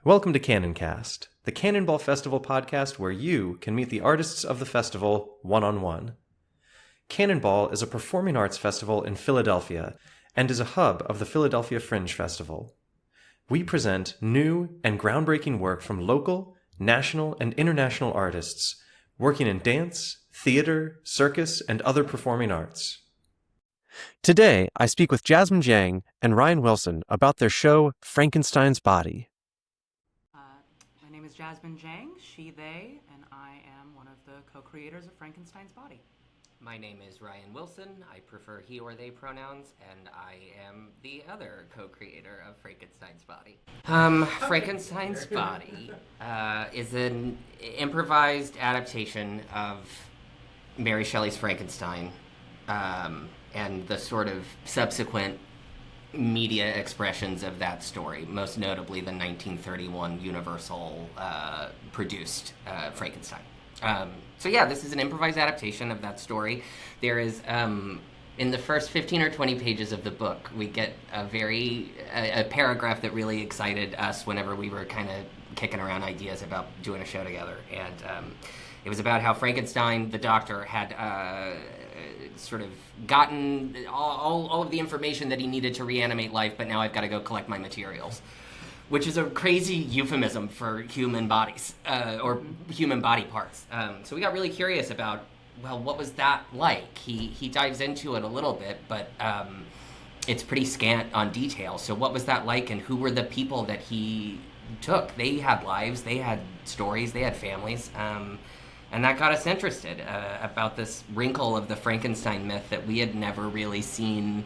Welcome to Cannoncast, the Cannonball Festival podcast where you can meet the artists of the festival one-on-one. Cannonball is a performing arts festival in Philadelphia and is a hub of the Philadelphia Fringe Festival. We present new and groundbreaking work from local, national, and international artists working in dance, theater, circus, and other performing arts. Today, I speak with Jasmine Jiang and Ryan Wilson about their show, Frankenstein's Body. My name is Jasmine Jiang, she, they, and I am one of the co-creators of Frankenstein's Body. My name is Ryan Wilson. I prefer he or they pronouns, and I am the other co-creator of Frankenstein's Body. Frankenstein's Body is an improvised adaptation of Mary Shelley's Frankenstein, and the sort of subsequent media expressions of that story, most notably the 1931 Universal produced Frankenstein. This is an improvised adaptation of that story. There is, in the first 15 or 20 pages of the book, we get a paragraph that really excited us whenever we were kind of kicking around ideas about doing a show together. And it was about how Frankenstein, the doctor, had sort of gotten all of the information that he needed to reanimate life, but now I've got to go collect my materials. Which is a crazy euphemism for human bodies, or human body parts. So we got really curious about, well, what was that like? He dives into it a little bit, but it's pretty scant on detail. So what was that like, and who were the people that he took? They had lives, they had stories, they had families, and that got us interested about this wrinkle of the Frankenstein myth that we had never really seen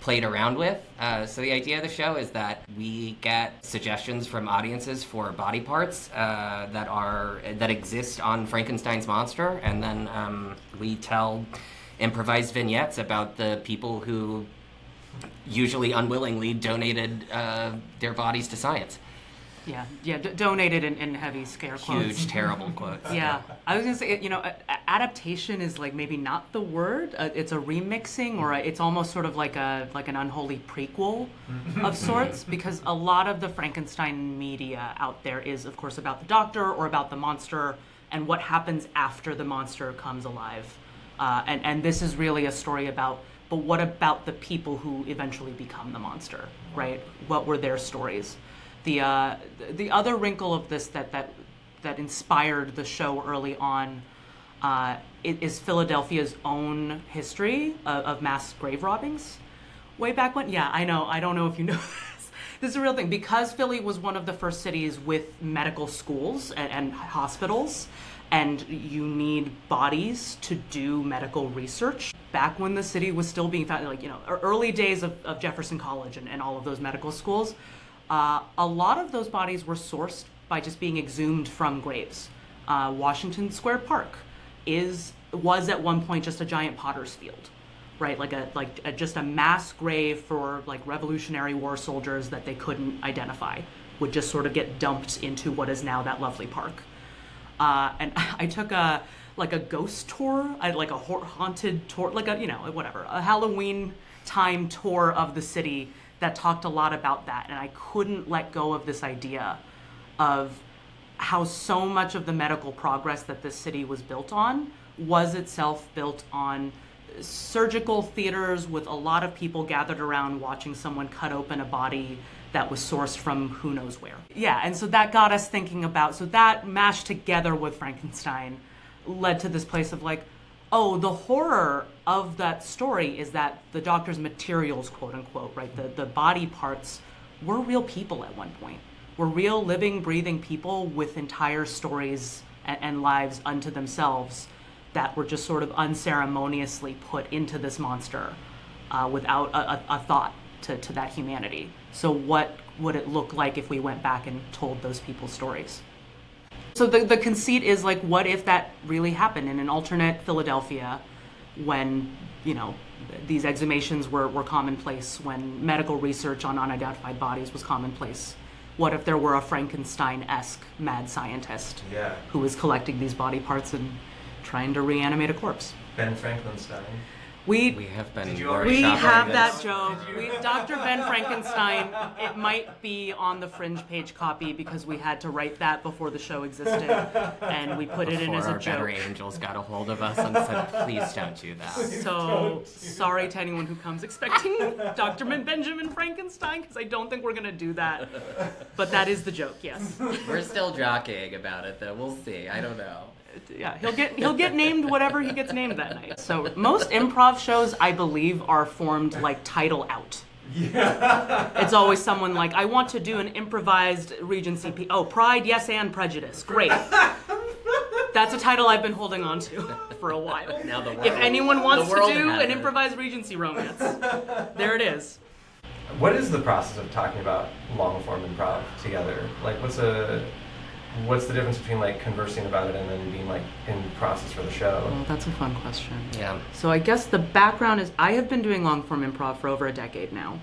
played around with. So the idea of the show is that we get suggestions from audiences for body parts that exist on Frankenstein's monster, and then we tell improvised vignettes about the people who usually unwillingly donated their bodies to science. Donated in heavy scare quotes. Huge, terrible quotes. Yeah, I was gonna say, adaptation is like maybe not the word. It's a remixing, or it's almost sort of like an unholy prequel of sorts, because a lot of the Frankenstein media out there is, of course, about the doctor or about the monster and what happens after the monster comes alive. And this is really a story about, but what about the people who eventually become the monster, right? What were their stories? The other wrinkle of this that inspired the show early on is Philadelphia's own history of mass grave robbings. Way back when, I know, I don't know if you know this. This is a real thing. Because Philly was one of the first cities with medical schools and hospitals, and you need bodies to do medical research. Back when the city was still being founded, early days of Jefferson College and all of those medical schools, a lot of those bodies were sourced by just being exhumed from graves. Washington Square Park was at one point just a giant potter's field, right? Just a mass grave for Revolutionary War soldiers that they couldn't identify, would just sort of get dumped into what is now that lovely park. And I took a ghost tour, a haunted tour, a Halloween time tour of the city that talked a lot about that. And I couldn't let go of this idea of how so much of the medical progress that this city was built on was itself built on surgical theaters with a lot of people gathered around watching someone cut open a body that was sourced from who knows where. Yeah, and so that got us thinking about, so that mashed together with Frankenstein led to this place of the horror of that story is that the doctor's materials, quote unquote, right, the body parts were real people at one point. Were real living, breathing people with entire stories and lives unto themselves that were just sort of unceremoniously put into this monster without a thought to that humanity. So what would it look like if we went back and told those people's stories? So the conceit is what if that really happened in an alternate Philadelphia when, these exhumations were commonplace, when medical research on unidentified bodies was commonplace. What if there were a Frankenstein-esque mad scientist who was collecting these body parts and trying to reanimate a corpse? Ben Frankenstein. We have been We have workshopping that this. joke. Dr. Ben Frankenstein, it might be on the fringe page copy because we had to write that before the show existed, and we put it in as Before a our joke. better angels got a hold of us and said, please don't do that. So sorry to anyone who comes expecting Dr. Benjamin Frankenstein, because I don't think we're gonna do that. But that is the joke, yes. We're still jockeying about it, though. We'll see. I don't know. Yeah, he'll get named whatever he gets named that night. So most improv shows, I believe, are formed like title out. Yeah. It's always someone like, I want to do an improvised Regency piece. Oh, Pride, Yes, and Prejudice. Great. That's a title I've been holding on to for a while. Now the world, If anyone wants the to world do has an it. improvised Regency romance, there it is. What is the process of talking about long form improv together? Like, what's the difference between like conversing about it and then being like in process for the show? Well, that's a fun question. Yeah. So I guess the background is I have been doing long form improv for over a decade now,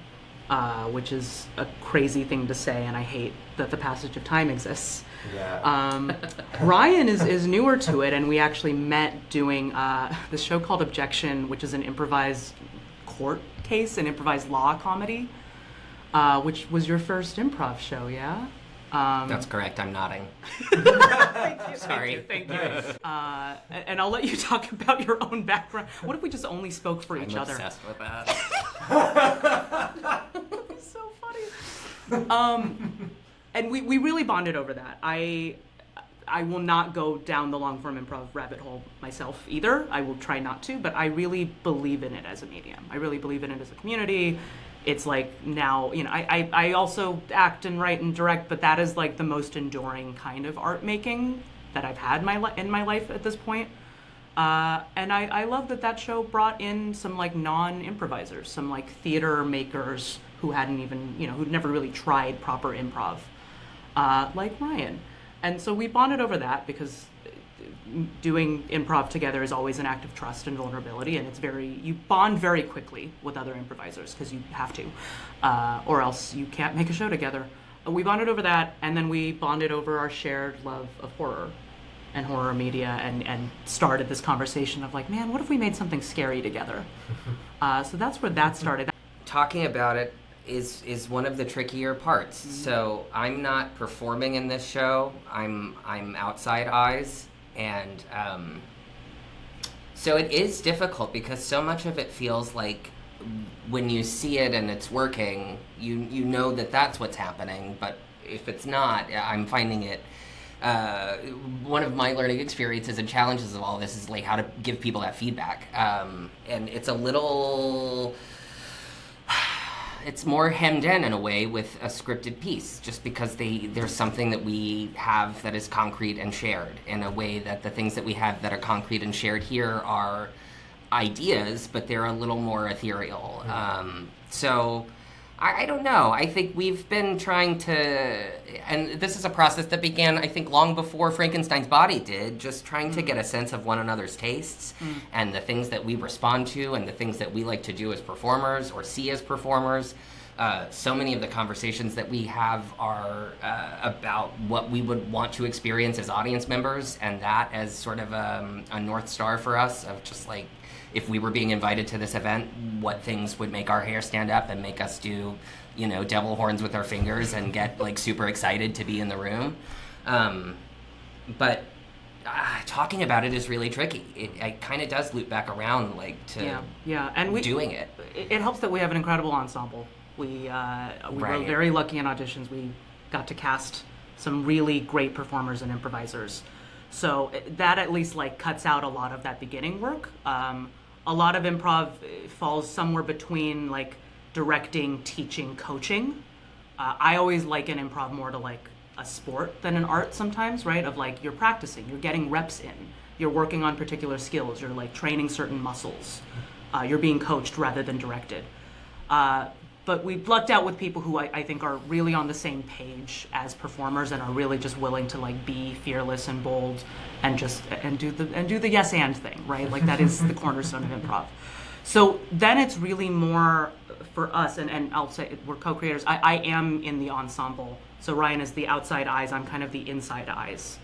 which is a crazy thing to say, and I hate that the passage of time exists. Yeah. Ryan is newer to it, and we actually met doing this show called Objection, which is an improvised court case, an improvised law comedy, which was your first improv show, yeah? That's correct. I'm nodding. Sorry. Thank you. And I'll let you talk about your own background. What if we just only spoke for each I'm other? obsessed with that. It's so funny. And we really bonded over that. I will not go down the long form improv rabbit hole myself either. I will try not to, but I really believe in it as a medium. I really believe in it as a community. It's like now, I also act and write and direct, but that is like the most enduring kind of art making that I've had in my life at this point. And I love that show brought in some like non-improvisers, some like theater makers who hadn't even, who'd never really tried proper improv, like Ryan. And so we bonded over that because doing improv together is always an act of trust and vulnerability, and you bond very quickly with other improvisers because you have to, or else you can't make a show together. We bonded over that, and then we bonded over our shared love of horror and horror media, and started this conversation of like, man, what if we made something scary together? So that's where that started. Talking about it is one of the trickier parts. Mm-hmm. So I'm not performing in this show. I'm outside eyes. And so it is difficult because so much of it feels like when you see it and it's working, you know that that's what's happening. But if it's not, I'm finding it. One of my learning experiences and challenges of all this is like how to give people that feedback. And it's a little... It's more hemmed in a way with a scripted piece, just because there's something that we have that is concrete and shared in a way that the things that we have that are concrete and shared here are ideas, but they're a little more ethereal. So I don't know. I think we've been trying to, and this is a process that began, I think, long before Frankenstein's Body did, just trying to get a sense of one another's tastes and the things that we respond to and the things that we like to do as performers or see as performers. So many of the conversations that we have are about what we would want to experience as audience members, and that as sort of a North Star for us of just like, if we were being invited to this event, what things would make our hair stand up and make us do, devil horns with our fingers and get like super excited to be in the room. But talking about it is really tricky. It kind of does loop back around like to and doing it. It helps that we have an incredible ensemble. We were very lucky in auditions. We got to cast some really great performers and improvisers. So that at least like cuts out a lot of that beginning work. A lot of improv falls somewhere between like directing, teaching, coaching. I always liken improv more to like a sport than an art sometimes, right? Of like you're practicing, you're getting reps in, you're working on particular skills, you're like training certain muscles. You're being coached rather than directed. But we've lucked out with people who I think are really on the same page as performers and are really just willing to like be fearless and bold and do the yes and thing, right? Like that is the cornerstone of improv. So then it's really more for us, and I'll say we're co-creators. I am in the ensemble. So Ryan is the outside eyes, I'm kind of the inside eyes.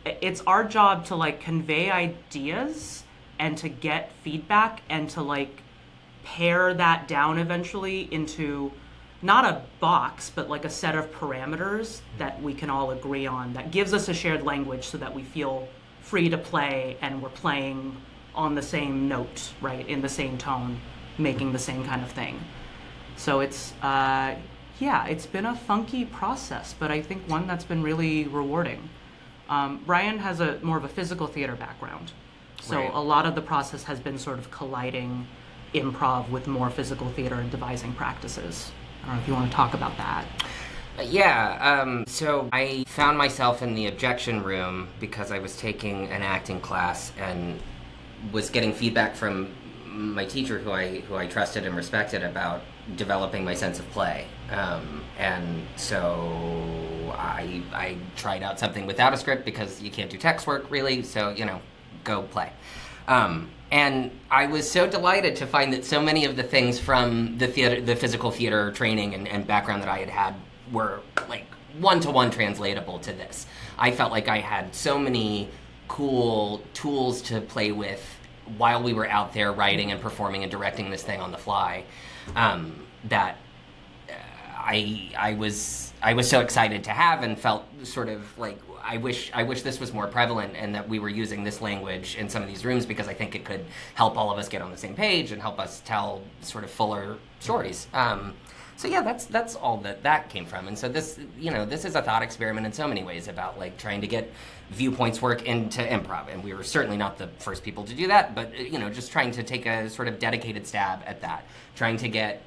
It's our job to like convey ideas and to get feedback and to like pare that down eventually into not a box, but like a set of parameters that we can all agree on, that gives us a shared language so that we feel free to play and we're playing on the same note, right, in the same tone, making the same kind of thing. So it's, it's been a funky process, but I think one that's been really rewarding. Ryan has more of a physical theater background. So Right. a lot of the process has been sort of colliding improv with more physical theater and devising practices. I don't know if you want to talk about that. So I found myself in the objection room because I was taking an acting class and was getting feedback from my teacher who I trusted and respected about developing my sense of play. And so I tried out something without a script because you can't do text work really, so, go play. And I was so delighted to find that so many of the things from the physical theater training and background that I had were like one-to-one translatable to this. I felt like I had so many cool tools to play with while we were out there writing and performing and directing this thing on the fly, that I was so excited to have, and felt sort of like I wish this was more prevalent and that we were using this language in some of these rooms, because I think it could help all of us get on the same page and help us tell sort of fuller stories. So yeah, that's all that came from. And so this is a thought experiment in so many ways about like trying to get viewpoints work into improv. And we were certainly not the first people to do that, but just trying to take a sort of dedicated stab at that, trying to get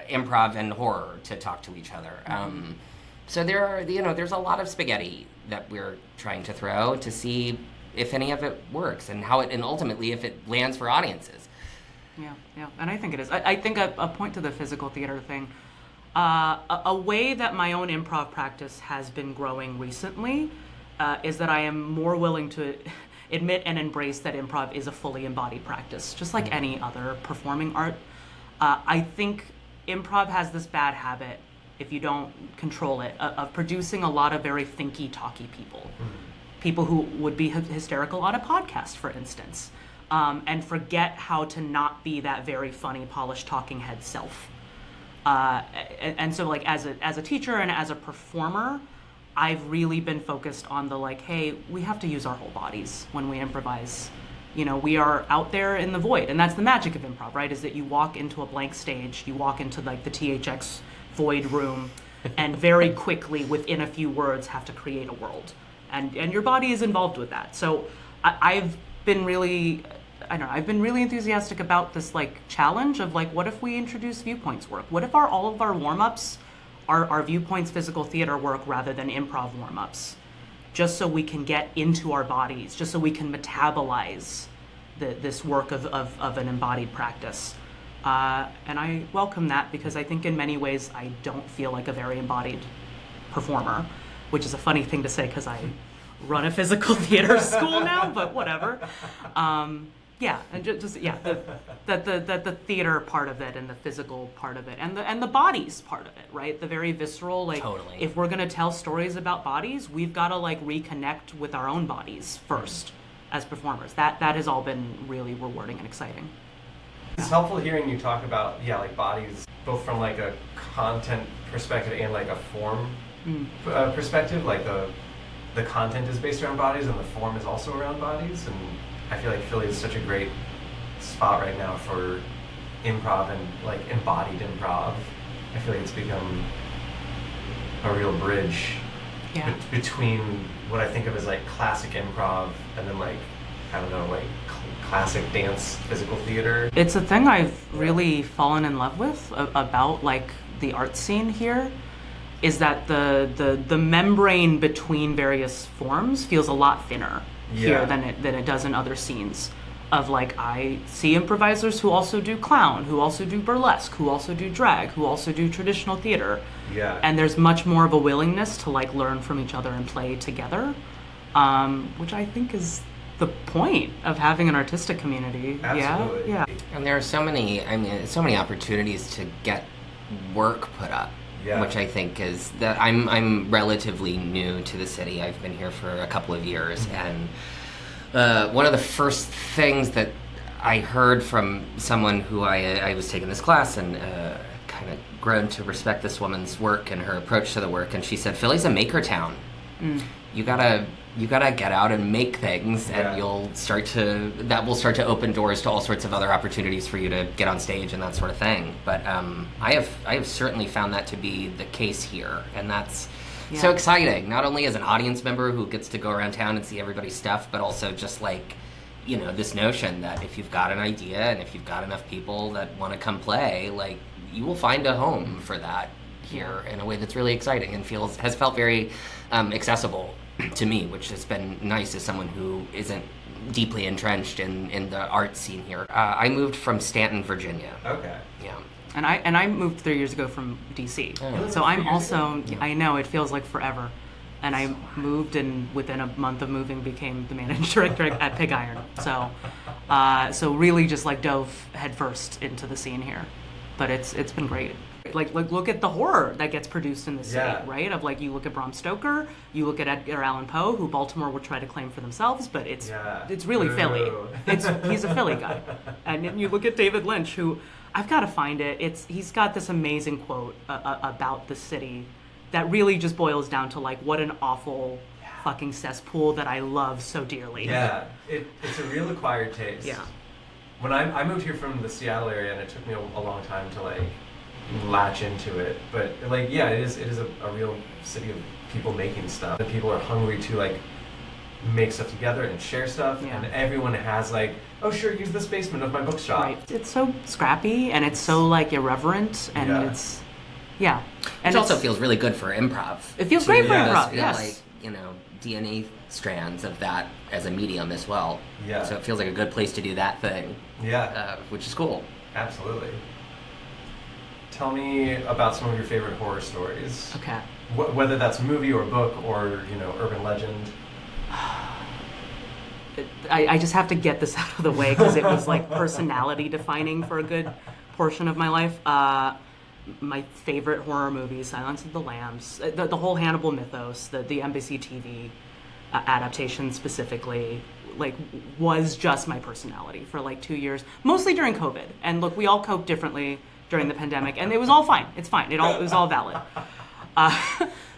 improv and horror to talk to each other. So there's a lot of spaghetti that we're trying to throw to see if any of it works and ultimately if it lands for audiences. Yeah, and I think it is. I think a point to the physical theater thing, a way that my own improv practice has been growing recently is that I am more willing to admit and embrace that improv is a fully embodied practice, just like any other performing art. I think improv has this bad habit, if you don't control it, of producing a lot of very thinky, talky people. People who would be hysterical on a podcast, for instance. And forget how to not be that very funny, polished talking head self. And so like as a teacher and as a performer, I've really been focused on the like, hey, we have to use our whole bodies when we improvise. We are out there in the void, and that's the magic of improv, right? Is that you walk into a blank stage, you walk into like the THX void room, and very quickly, within a few words, have to create a world. And your body is involved with that. So I've been really enthusiastic about this like challenge of like, what if we introduce viewpoints work? What if all of our warm-ups are viewpoints physical theater work rather than improv warm-ups? Just so we can get into our bodies, just so we can metabolize this work of an embodied practice. And I welcome that, because I think in many ways I don't feel like a very embodied performer, which is a funny thing to say because I run a physical theater school now, but whatever. The theater part of it and the physical part of it and the bodies part of it, right? The very visceral, like, Totally. If we're gonna tell stories about bodies, we've got to like reconnect with our own bodies first as performers. That has all been really rewarding and exciting. It's helpful hearing you talk about, like bodies, both from like a content perspective and like a form perspective. Like the content is based around bodies and the form is also around bodies. And I feel like Philly is such a great spot right now for improv and like embodied improv. I feel like it's become a real bridge between what I think of as like classic improv and then like, I don't know, like classic dance, physical theater. It's a thing I've really fallen in love with about like the art scene here, is that the membrane between various forms feels a lot thinner here than it does in other scenes. Of like, I see improvisers who also do clown, who also do burlesque, who also do drag, who also do traditional theater. Yeah. And there's much more of a willingness to like learn from each other and play together, which I think is the point of having an artistic community. Absolutely. Yeah. And there are so many opportunities to get work put up. Yeah. Which I think is that I'm relatively new to the city. I've been here for a couple of years, and one of the first things that I heard from someone who I was taking this class and kind of grown to respect this woman's work and her approach to the work, and she said, Philly's a maker town. You gotta get out and make things, and that will start to open doors to all sorts of other opportunities for you to get on stage and that sort of thing. But I have certainly found that to be the case here, and that's so exciting. Not only as an audience member who gets to go around town and see everybody's stuff, but also just like, you know, this notion that if you've got an idea and if you've got enough people that want to come play, like, you will find a home for that here in a way that's really exciting and has felt very accessible to me, which has been nice as someone who isn't deeply entrenched in the art scene here. I moved from Stanton, Virginia. Okay. Yeah. And I moved 3 years ago from DC. Oh. So I'm also, I know, it feels like forever. And I moved, and within a month of moving became the managing director at Pig Iron. So really just like dove headfirst into the scene here. But it's been great. Like look at the horror that gets produced in the city, right? Of like, you look at Bram Stoker, you look at Edgar Allan Poe, who Baltimore would try to claim for themselves, but it's really Philly. He's a Philly guy. And then you look at David Lynch, who, I've got to find it. He's got this amazing quote about the city that really just boils down to like, what an awful fucking cesspool that I love so dearly. Yeah, it's a real acquired taste. Yeah. When I moved here from the Seattle area, and it took me a long time to like latch into it, but like, yeah, it is a real city of people making stuff, and people are hungry to like make stuff together and share stuff, and everyone has like, oh sure, use this basement of my bookshop. Right. It's so scrappy, and it's so like irreverent, and it's and it also feels really good for improv. It feels great for improv. Feel like, you know, DNA strands of that as a medium as well. Yeah. So it feels like a good place to do that thing. Yeah. Which is cool. Absolutely. Tell me about some of your favorite horror stories. Okay. Whether that's movie or book or, you know, urban legend. I just have to get this out of the way because it was like personality defining for a good portion of my life. My favorite horror movies, Silence of the Lambs, the whole Hannibal mythos, the NBC TV adaptation specifically, like, was just my personality for like 2 years, mostly during COVID. And look, we all coped differently during the pandemic, and it was all fine. It's fine. It was all valid.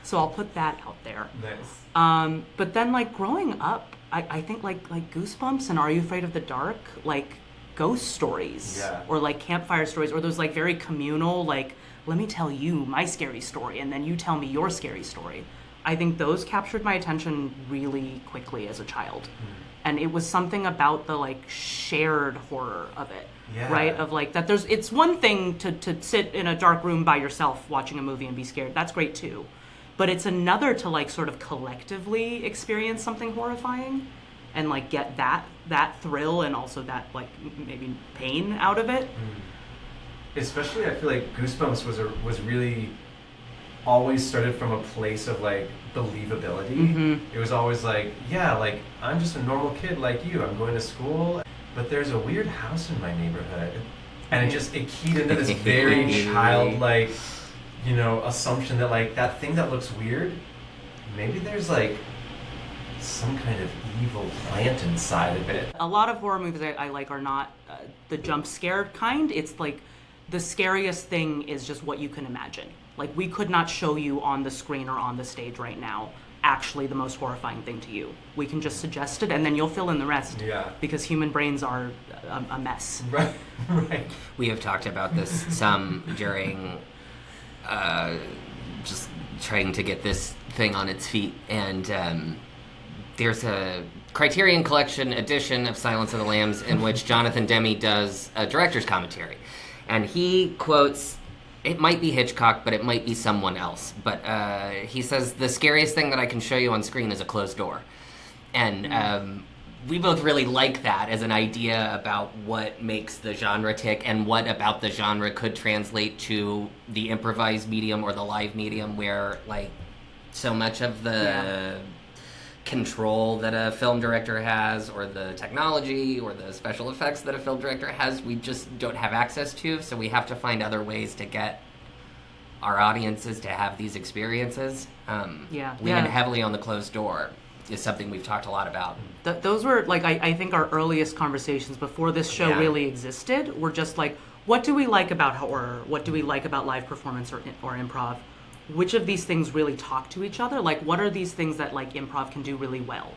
So I'll put that out there. Nice. But then, like, growing up, I think like Goosebumps and Are You Afraid of the Dark, like ghost stories, or like campfire stories, or those like very communal, like, let me tell you my scary story and then you tell me your scary story. I think those captured my attention really quickly as a child. And it was something about the like shared horror of it, right? Of like that it's one thing to sit in a dark room by yourself watching a movie and be scared. That's great too. But it's another to like sort of collectively experience something horrifying and like get that thrill and also that like maybe pain out of it. Especially, I feel like Goosebumps was really always started from a place of like believability. It was always like, yeah, like, I'm just a normal kid like you. I'm going to school, but there's a weird house in my neighborhood, and it keyed into this very childlike, you know, assumption that like that thing that looks weird, maybe there's like some kind of evil plant inside of it. A lot of horror movies I like are not the jump scare kind. It's like the scariest thing is just what you can imagine. Like, we could not show you on the screen or on the stage right now actually the most horrifying thing to you. We can just suggest it, and then you'll fill in the rest. Yeah. Because human brains are a mess. Right. Right. We have talked about this some during just trying to get this thing on its feet, and there's a Criterion Collection edition of Silence of the Lambs in which Jonathan Demme does a director's commentary. And he quotes, it might be Hitchcock, but it might be someone else. But he says, the scariest thing that I can show you on screen is a closed door. And we both really like that as an idea about what makes the genre tick and what about the genre could translate to the improvised medium or the live medium, where like so much of the control that a film director has, or the technology or the special effects that a film director has, we just don't have access to. So we have to find other ways to get our audiences to have these experiences. Lean in heavily on the closed door. is something we've talked a lot about. Those were like I think our earliest conversations before this show really existed were just like, what do we like about horror? What do we like about live performance or improv? Which of these things really talk to each other? Like, what are these things that like improv can do really well?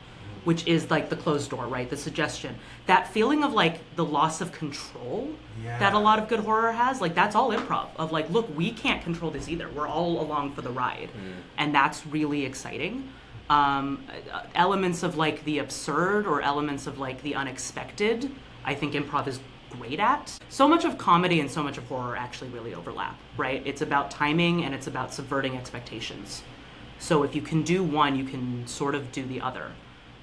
Which is like the closed door, right? The suggestion. That feeling of like the loss of control that a lot of good horror has, like that's all improv. Of like, look, we can't control this either. We're all along for the ride. And that's really exciting. Elements of like the absurd or elements of like the unexpected, I think improv is great at. So much of comedy and so much of horror actually really overlap, right? It's about timing and it's about subverting expectations. So if you can do one, you can sort of do the other.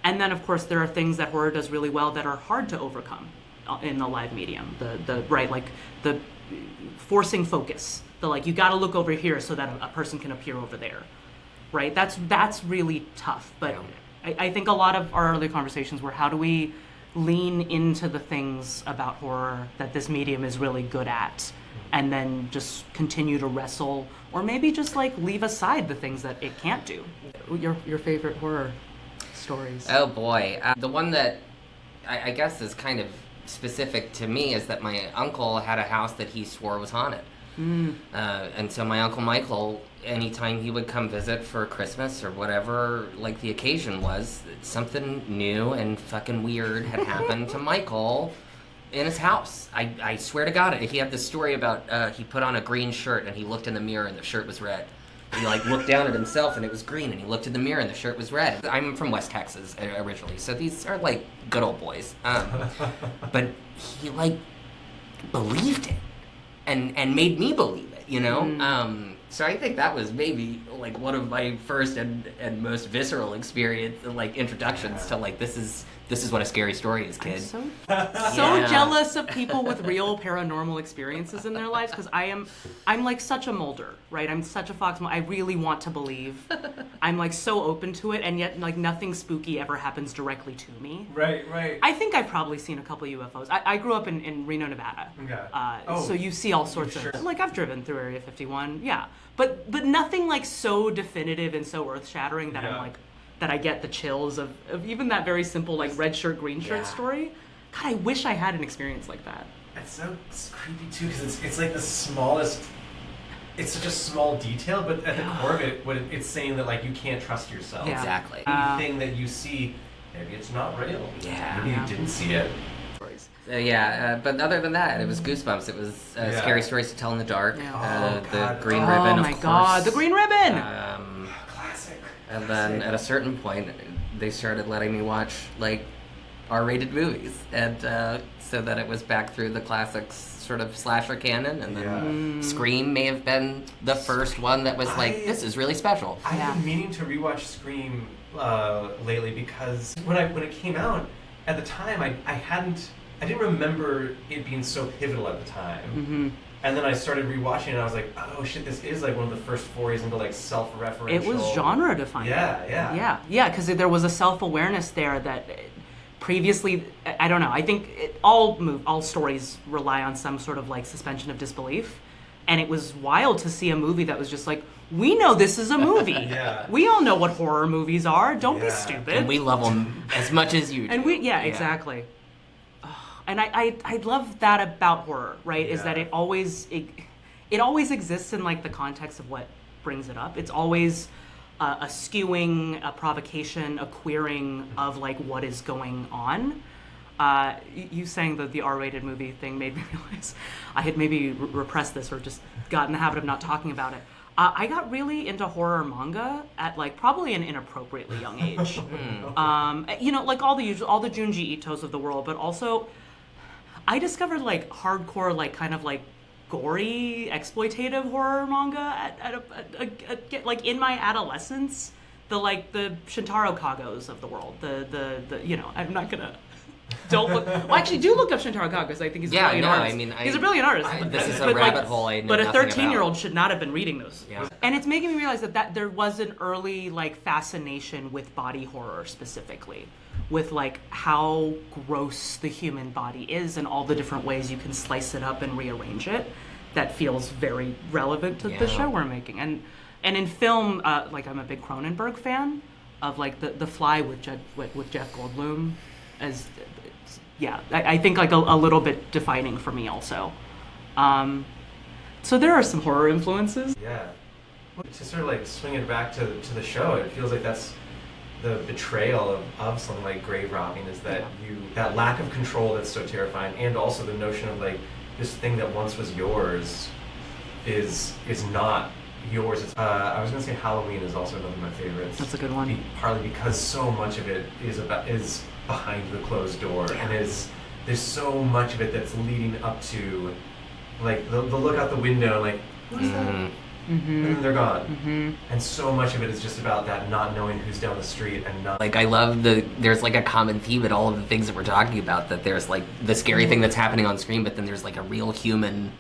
And then, of course, there are things that horror does really well that are hard to overcome in the live medium. The right, like the forcing focus. The like, you got to look over here so that a person can appear over there, right? That's really tough. But I think a lot of our early conversations were, how do we lean into the things about horror that this medium is really good at, and then just continue to wrestle, or maybe just like leave aside the things that it can't do. Your favorite horror stories? Oh boy. The one that I guess is kind of specific to me is that my uncle had a house that he swore was haunted. And so my Uncle Michael, anytime he would come visit for Christmas or whatever, like the occasion was, something new and fucking weird had happened to Michael in his house. I swear to God, he had this story about he put on a green shirt and he looked in the mirror and the shirt was red. He like looked down at himself and it was green, and he looked in the mirror and the shirt was red. I'm from West Texas originally, so these are like good old boys. But he like believed it and made me believe it, you know? So I think that was maybe like one of my first and most visceral experience, like introductions to like this is what a scary story is, kid. I'm so jealous of people with real paranormal experiences in their lives, because I'm like such a Mulder, right? I'm such a Fox. I really want to believe. I'm like so open to it, and yet like nothing spooky ever happens directly to me. Right. I think I've probably seen a couple of UFOs. I grew up in Reno, Nevada. Okay. So you see all sorts of like I've driven through Area 51, but nothing like so definitive and so earth-shattering that I'm like, that I get the chills of even that very simple like red shirt, green shirt story. God, I wish I had an experience like that. It's so creepy too, because it's like the smallest. It's such a small detail, but at the core of it, it's saying that like you can't trust yourself. Yeah. Exactly. Anything that you see, maybe it's not real. Maybe you didn't see it. But other than that, it was Goosebumps. It was Scary Stories to Tell in the Dark. The Green Oh Ribbon, of my course. God, the Green Ribbon! Classic. And then at a certain point, they started letting me watch like R-rated movies, and so that it was back through the classics sort of slasher canon, and then Scream may have been the first one that was like, this is really special. I've been meaning to rewatch Scream lately, because when it came out at the time, I didn't remember it being so pivotal at the time. And then I started rewatching it and I was like, oh shit, this is like one of the first forays into like self-referential. It was genre defining. Yeah, because there was a self-awareness there that previously, I don't know, I think all stories rely on some sort of like suspension of disbelief. And it was wild to see a movie that was just like, we know this is a movie. We all know what horror movies are. Don't be stupid. And we love them as much as you do. And exactly. And I love that about horror, right? Is that it always exists in like the context of what brings it up. It's always a skewing, a provocation, a queering of like what is going on. You saying the R-rated movie thing made me realize I had maybe repressed this or just got in the habit of not talking about it. I got really into horror manga at like probably an inappropriately young age. Like all the Junji Itos of the world, but also I discovered like hardcore, like kind of like gory, exploitative horror manga like in my adolescence. The Shintaro Kagos of the world. I'm not gonna. Don't look. Well, actually, do look up Shintaro Kagos. I think he's a brilliant artist. I mean, he's a brilliant artist. This is a rabbit hole I know But a nothing 13-year-old about. should not have been reading those. Yeah. And it's making me realize that there was an early like fascination with body horror specifically, with like how gross the human body is and all the different ways you can slice it up and rearrange it. That feels very relevant to the show we're making. And in film, like I'm a big Cronenberg fan. of like the Fly with Jeff Goldblum, I think like a little bit defining for me also. So there are some horror influences. Yeah. To sort of like swing it back to the show, it feels like that's the betrayal of something like grave robbing, is that that lack of control that's so terrifying, and also the notion of like this thing that once was yours is not yours. I was gonna say Halloween is also one of my favorites. That's a good one. Partly because so much of it is behind the closed door, and there's so much of it that's leading up to like the look out the window, like what is that? Mm-hmm. And then they're gone. Mm-hmm. And so much of it is just about that not knowing who's down the street and not... Like, I love there's like a common theme in all of the things that we're talking about, that there's like the scary thing that's happening on screen, but then there's like a real human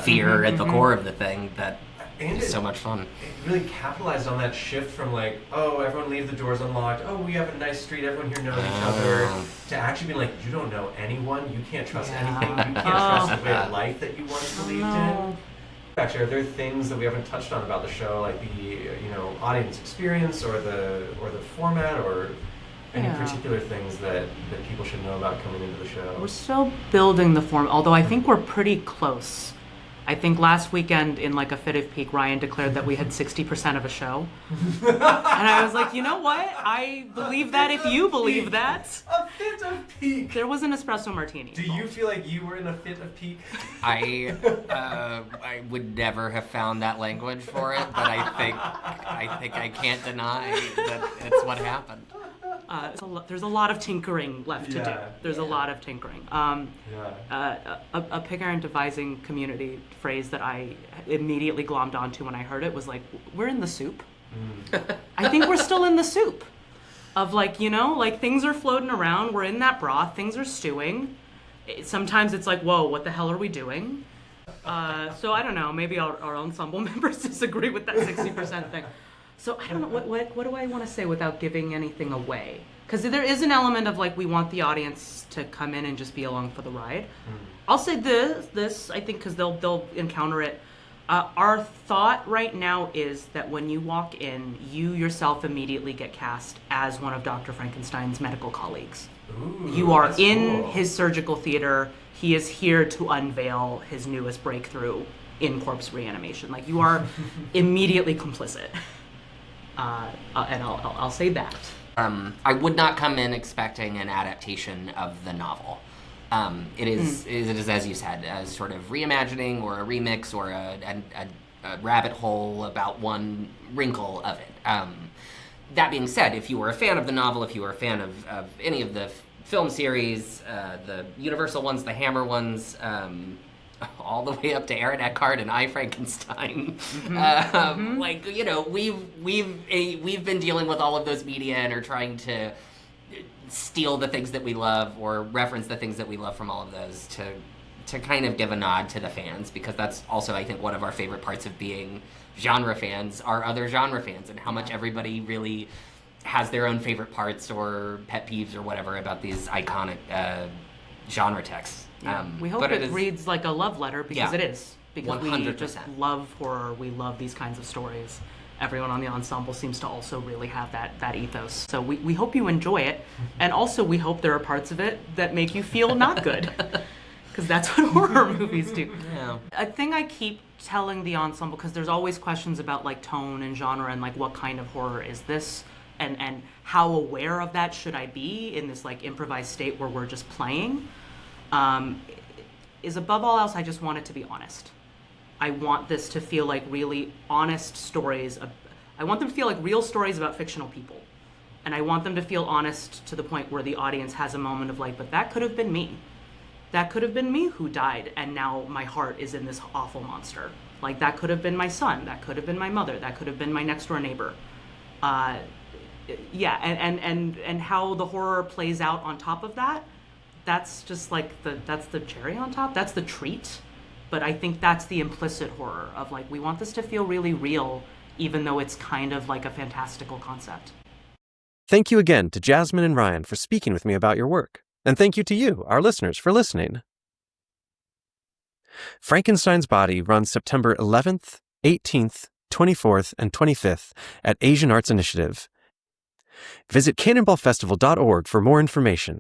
fear at the core of the thing that is so much fun. It really capitalized on that shift from like, oh, everyone leave the doors unlocked, oh, we have a nice street, everyone here knows each other, to actually being like, you don't know anyone, you can't trust anything, you can't trust the way of life that you once believed in. Actually, are there things that we haven't touched on about the show, like the audience experience or the format, or any particular things that people should know about coming into the show? We're still building the form, although I think we're pretty close. I think last weekend in like a fit of pique, Ryan declared that we had 60% of a show. And I was like, you know what? I believe that if you believe that. A fit of pique. There was an espresso martini. Do you feel like you were in a fit of pique? I would never have found that language for it, but I think I can't deny that it's what happened. There's a lot of tinkering left to do. There's a lot of tinkering. A Pig-Iron devising community phrase that I immediately glommed onto when I heard it was like, we're in the soup. I think we're still in the soup of like, like things are floating around. We're in that broth. Things are stewing. Sometimes it's like, whoa, what the hell are we doing? So I don't know. Maybe our ensemble members disagree with that 60% thing. So I don't know, what do I want to say without giving anything away? Because there is an element of like, we want the audience to come in and just be along for the ride. I'll say this I think, because they'll encounter it. Our thought right now is that when you walk in, you yourself immediately get cast as one of Dr. Frankenstein's medical colleagues. Ooh, you are in cool. his surgical theater. He is here to unveil his newest breakthrough in corpse reanimation. Like, you are immediately complicit. And I'll say that. I would not come in expecting an adaptation of the novel. It is, as you said, a sort of reimagining or a remix or a rabbit hole about one wrinkle of it. That being said, if you were a fan of the novel, if you were a fan of any of the film series, the Universal ones, the Hammer ones, all the way up to Aaron Eckhart and I, Frankenstein. Like, we've been dealing with all of those media and are trying to steal the things that we love or reference the things that we love from all of those to kind of give a nod to the fans, because that's also, I think, one of our favorite parts of being genre fans are other genre fans, and how much everybody really has their own favorite parts or pet peeves or whatever about these iconic genre texts. We hope it reads like a love letter, because it is. Because 100%. we just love horror. We love these kinds of stories. Everyone on the ensemble seems to also really have that ethos. So we hope you enjoy it. And also we hope there are parts of it that make you feel not good. Because that's what horror movies do. Yeah. A thing I keep telling the ensemble, because there's always questions about like tone and genre and like what kind of horror is this? And how aware of that should I be in this like improvised state where we're just playing? Is above all else, I just want it to be honest. I want this to feel like really honest stories. I want them to feel like real stories about fictional people. And I want them to feel honest to the point where the audience has a moment of like, but that could have been me. That could have been me who died, and now my heart is in this awful monster. Like, that could have been my son. That could have been my mother. That could have been my next door neighbor. And how the horror plays out on top of that, that's just like that's the cherry on top. That's the treat. But I think that's the implicit horror of like, we want this to feel really real, even though it's kind of like a fantastical concept. Thank you again to Jasmine and Ryan for speaking with me about your work. And thank you to you, our listeners, for listening. Frankenstein's Body runs September 11th, 18th, 24th, and 25th at Asian Arts Initiative. Visit cannonballfestival.org for more information.